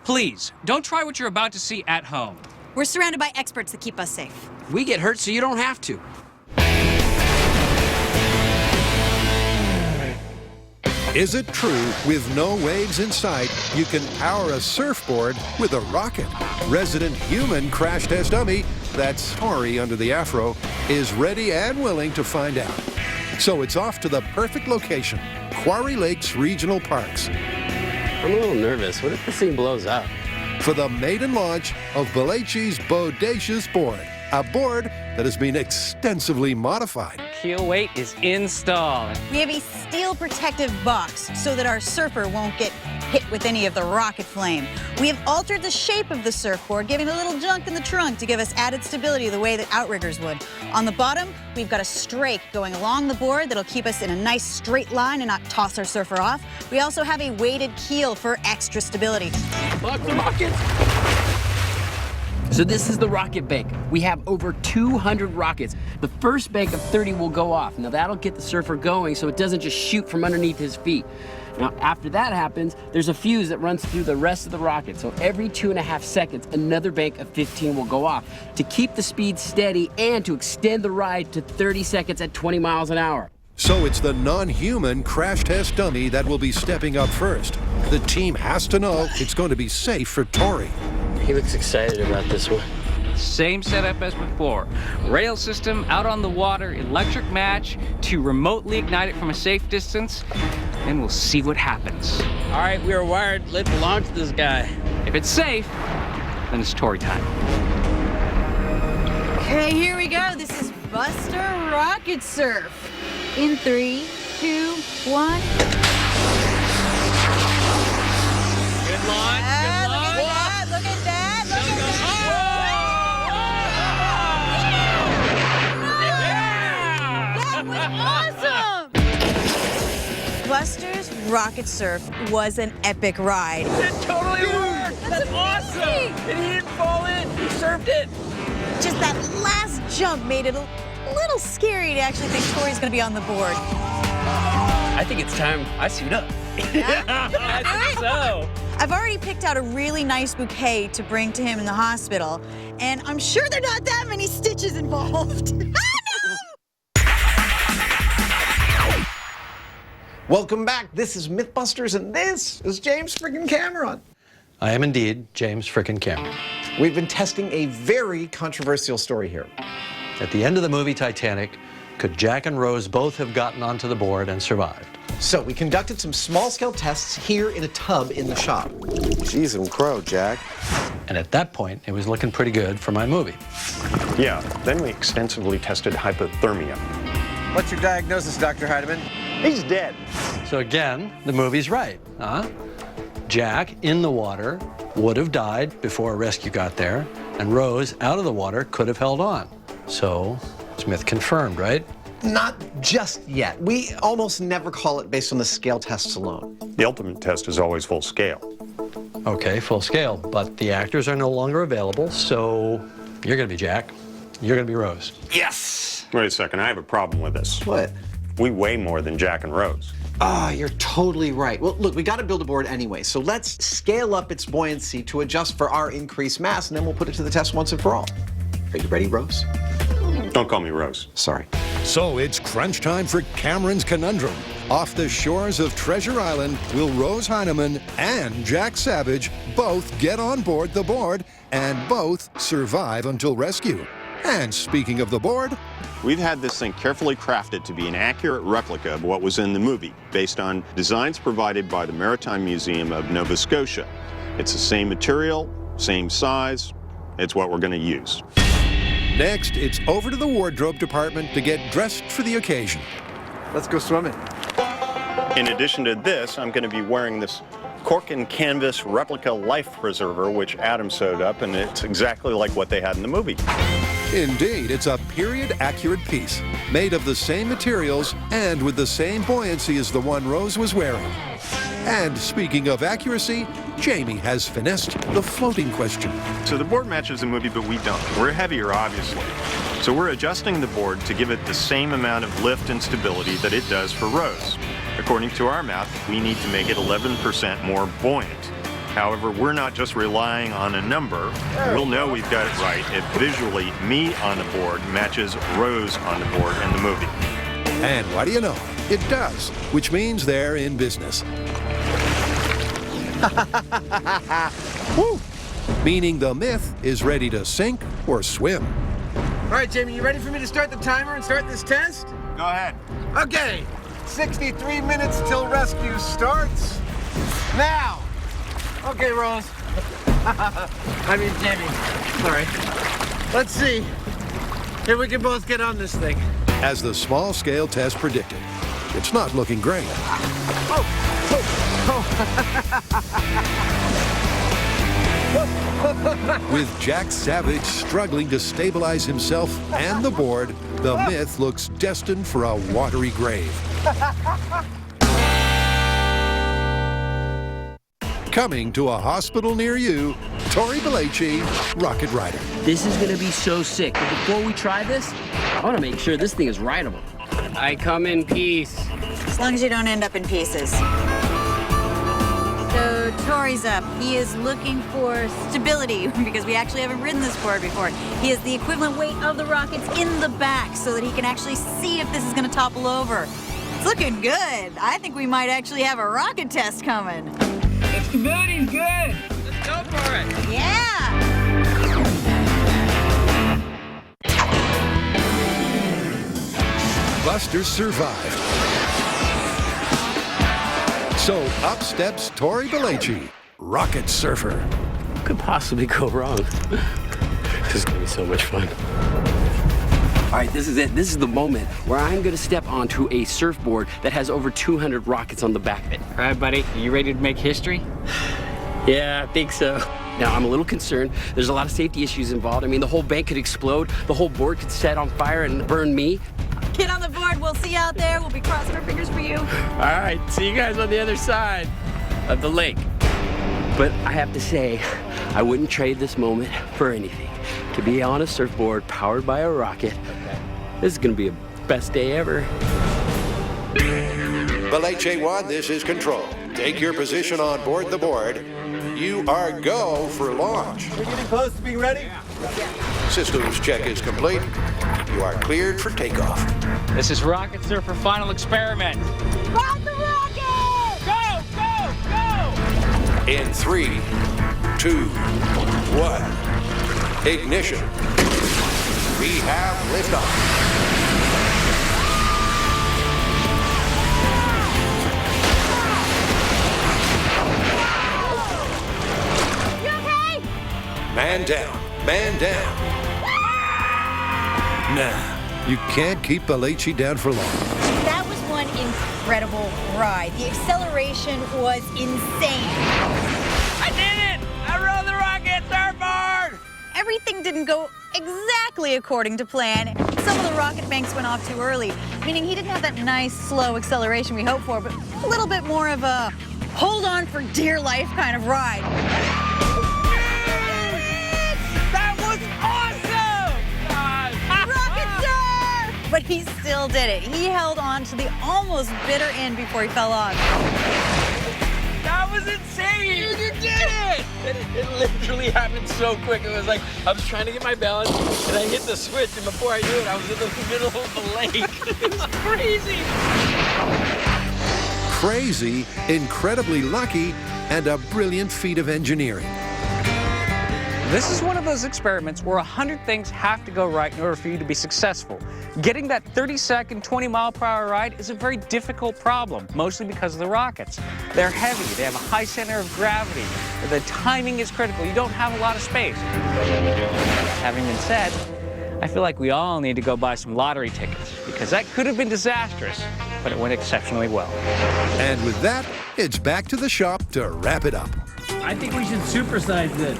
Please, don't try what you're about to see at home. We're surrounded by experts that keep us safe. We get hurt so you don't have to. Is it true, with no waves in sight, you can power a surfboard with a rocket? Resident human crash test dummy, that's Tori under the afro, is ready and willing to find out. So it's off to the perfect location, Quarry Lakes Regional Parks, I'm a little nervous. What if the thing blows up? for the maiden launch of Belleci's Bodacious board, a board that has been extensively modified. Keel weight is installed. We have a steel protective box so that our surfer won't get hit with any of the rocket flame. We have altered the shape of the surfboard, giving a little junk in the trunk to give us added stability the way that outriggers would. On the bottom, we've got a strake going along the board that'll keep us in a nice straight line and not toss our surfer off. We also have a weighted keel for extra stability. Lock the rockets! So this is the rocket bank. We have over 200 rockets. The first bank of 30 will go off. Now that'll get the surfer going so it doesn't just shoot from underneath his feet. Now after that happens, there's a fuse that runs through the rest of the rocket. So every 2.5 seconds, another bank of 15 will go off to keep the speed steady and to extend the ride to 30 seconds at 20 miles an hour. So it's the non-human crash test dummy that will be stepping up first. The team has to know it's going to be safe for Tori. He looks excited about this one. Same setup as before. Rail system out on the water, electric match to remotely ignite it from a safe distance, and we'll see what happens. All right, we are wired. Let's launch this guy. If it's safe, then it's Tori time. Okay, here we go. This is Buster Rocket Surf. In 3, 2, 1. Good launch. Look at that! Look at that! That was awesome! Buster's Rocket Surf was an epic ride. It totally worked! That's awesome! And he didn't fall in, he surfed it. Just that last jump made it a little scary to actually think Tori's gonna be on the board. I think it's time I suit up. I think so. I've already picked out a really nice bouquet to bring to him in the hospital, and I'm sure there are not that many stitches involved. Welcome back. This is Mythbusters, and this is James frickin' Cameron. I am indeed James frickin' Cameron. We've been testing a very controversial story here. At the end of the movie Titanic, could Jack and Rose both have gotten onto the board and survived? So we conducted some small-scale tests here in a tub in the shop. Jeez and crow, Jack. And at that point, it was looking pretty good for my movie. Yeah, then we extensively tested hypothermia. What's your diagnosis, Dr. Heidemann? He's dead. So again, the movie's right, huh? Jack, in the water, would have died before a rescue got there, and Rose, out of the water, could have held on. So, it's myth confirmed, right? Not just yet. We almost never call it based on the scale tests alone. The ultimate test is always full scale. Okay, full scale, but the actors are no longer available, so you're gonna be Jack, you're gonna be Rose. Yes! Wait a second, I have a problem with this. What? We weigh more than Jack and Rose. Ah, you're totally right. Well, look, we got to build a board anyway, so let's scale up its buoyancy to adjust for our increased mass, and then we'll put it to the test once and for all. Are you ready, Rose? Don't call me Rose. Sorry. So it's crunch time for Cameron's Conundrum. Off the shores of Treasure Island, will Rose Heinemann and Jack Savage both get on board the board and both survive until rescue? And speaking of the board, We've had this thing carefully crafted to be an accurate replica of what was in the movie, based on designs provided by the Maritime Museum of Nova Scotia. It's the same material, same size. It's what we're going to use. next it's over to the wardrobe department to get dressed for the occasion. Let's go swimming. In addition to this, I'm going to be wearing this cork and canvas replica life preserver, which Adam sewed up, and it's exactly like what they had in the movie. Indeed, it's a period-accurate piece, made of the same materials and with the same buoyancy as the one Rose was wearing. And speaking of accuracy, Jamie has finessed the floating question. So the board matches the movie, but we don't. We're heavier, obviously. So we're adjusting the board to give it the same amount of lift and stability that it does for Rose. According to our math, we need to make it 11% more buoyant. However, we're not just relying on a number. We'll know we've got it right if visually me on the board matches Rose on the board in the movie. And what do you know? It does, which means they're in business. Woo! Meaning the myth is ready to sink or swim. All right, Jamie, you ready for me to start the timer and start this test? Go ahead. Okay, 63 minutes till rescue starts. Now. Okay, Rose. I mean, Jamie. Sorry. Let's see if we can both get on this thing. As the small-scale test predicted, it's not looking great. With Jack Savage struggling to stabilize himself and the board, the myth looks destined for a watery grave. Coming to a hospital near you, Tori Belleci, Rocket Rider. This is gonna be so sick. But before we try this, I wanna make sure this thing is rideable. I come in peace. As long as you don't end up in pieces. So Tori's up. He is looking for stability because we actually haven't ridden this board before. He has the equivalent weight of the rockets in the back so that he can actually see if this is going to topple over. It's looking good. I think we might actually have a rocket test coming. The stability's good. Let's go for it. Yeah! Busters survive. So up steps Tori Belleci, Rocket Surfer. What could possibly go wrong? This is gonna be so much fun. All right, this is it. This is the moment where I'm gonna step onto a surfboard that has over 200 rockets on the back of it. All right, buddy. Are you ready to make history? Yeah, I think so. Now, I'm a little concerned. There's a lot of safety issues involved. I mean, the whole bank could explode. The whole board could set on fire and burn me. Get on the board. We'll see you out there. We'll be crossing our fingers for you. All right, see you guys on the other side of the lake. But I have to say, I wouldn't trade this moment for anything. To be on a surfboard powered by a rocket, this is gonna be a best day ever. Belleci 1, this is Control. Take your position on board the board. You are go for launch. We're getting close to being ready. Systems check is complete. You are cleared for takeoff. This is Rocket Surfer Final Experiment. Rock the rocket! Go, go, go! In 3, 2, 1. Ignition. We have liftoff. You okay? Man down. Man down. Nah, you can't keep Belleci down for long. That was one incredible ride. The acceleration was insane. I did it! I rode the rocket surfboard! Everything didn't go exactly according to plan. Some of the rocket banks went off too early, meaning he didn't have that nice, slow acceleration we hoped for, but a little bit more of a hold on for dear life kind of ride. That was awesome! Rocket surf! But he still did it. He held on to the almost bitter end before he fell off. That was insane! You did it! It literally happened so quick. It was like I was trying to get my balance and I hit the switch, and before I knew it, I was in the middle of the lake. It was crazy. Crazy, incredibly lucky, and a brilliant feat of engineering. This is one of those experiments where 100 things have to go right in order for you to be successful. Getting that 30-second, 20-mile-per-hour ride is a very difficult problem, mostly because of the rockets. They're heavy, they have a high center of gravity, the timing is critical, you don't have a lot of space. Having been said, I feel like we all need to go buy some lottery tickets, because that could have been disastrous, but it went exceptionally well. And with that, it's back to the shop to wrap it up. I think we should supersize this.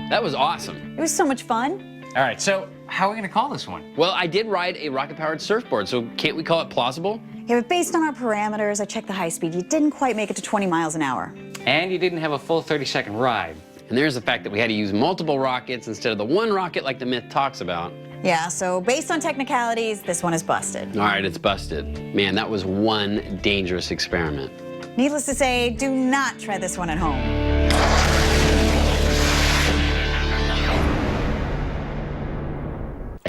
That was awesome. It was so much fun. All right, so how are we going to call this one? Well, I did ride a rocket-powered surfboard, so can't we call it plausible? Yeah, but based on our parameters, I checked the high speed. You didn't quite make it to 20 miles an hour. And you didn't have a full 30-second ride. And there's the fact that we had to use multiple rockets instead of the one rocket like the myth talks about. Yeah, so based on technicalities, this one is busted. All right, it's busted. Man, that was one dangerous experiment. Needless to say, do not try this one at home.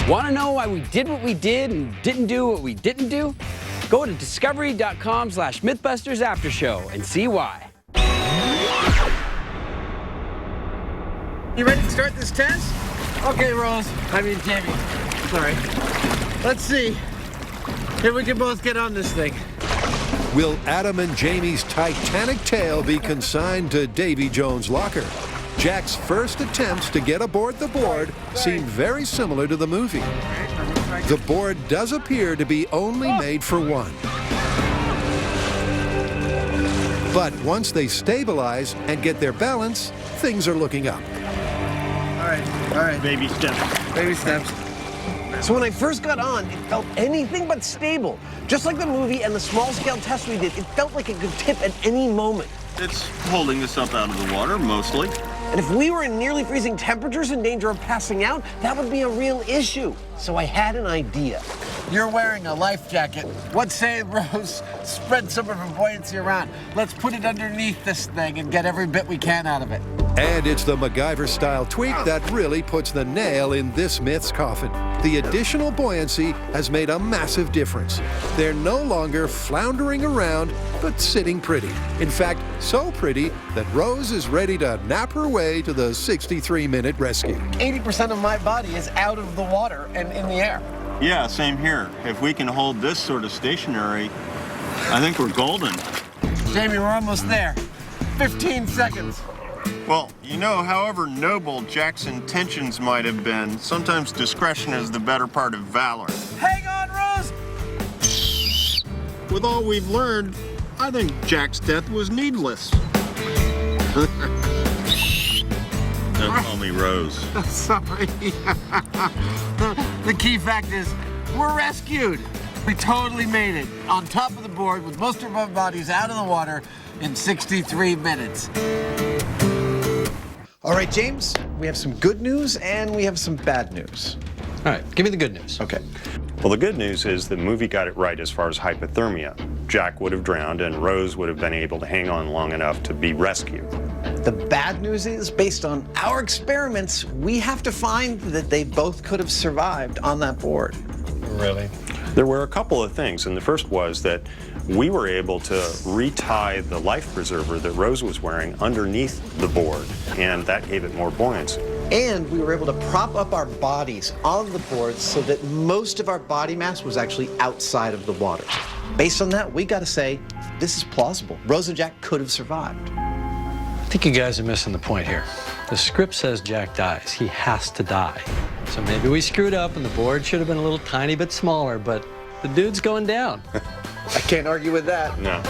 Want to know why we did what we did and didn't do what we didn't do? Go to discovery.com/Mythbusters After Show and see why. You ready to start this test? Okay, Rose. Jamie. Sorry. Let's see if we can both get on this thing. Will Adam and Jamie's Titanic tale be consigned to Davy Jones' locker? Jack's first attempts to get aboard the board seem very similar to the movie. The board does appear to be only made for one. But once they stabilize and get their balance, things are looking up. All right. Baby steps. Baby steps. So when I first got on, it felt anything but stable. Just like the movie and the small-scale test we did, it felt like it could tip at any moment. It's holding us up out of the water, mostly. And if we were in nearly freezing temperatures in danger of passing out, that would be a real issue. So I had an idea. You're wearing a life jacket. What say, Rose, spread some of her buoyancy around. Let's put it underneath this thing and get every bit we can out of it. And it's the MacGyver-style tweak that really puts the nail in this myth's coffin. The additional buoyancy has made a massive difference. They're no longer floundering around, but sitting pretty. In fact, so pretty that Rose is ready to nap her way to the 63-minute rescue. 80% of my body is out of the water and in the air. Yeah, same here. If we can hold this sort of stationary, I think we're golden. Jamie, we're almost there. 15 seconds. Well, you know, however noble Jack's intentions might have been, sometimes discretion is the better part of valor. Hang on, Rose! With all we've learned, I think Jack's death was needless. Don't call me Rose. Sorry. The key fact is, we're rescued. We totally made it. On top of the board with most of our bodies out of the water in 63 minutes. All right, James, we have some good news and we have some bad news. All right, give me the good news. Okay. Well, the good news is the movie got it right as far as hypothermia. Jack would have drowned and Rose would have been able to hang on long enough to be rescued. The bad news is, based on our experiments, we have to find that they both could have survived on that board. Really? There were a couple of things, and the first was that we were able to retie the life preserver that Rose was wearing underneath the board, and that gave it more buoyancy. And we were able to prop up our bodies on the board so that most of our body mass was actually outside of the water. Based on that, we gotta say, this is plausible. Rose and Jack could have survived. I think you guys are missing the point here. The script says Jack dies. He has to die. So maybe we screwed up and the board should have been a little tiny bit smaller, but the dude's going down. I can't argue with that. No.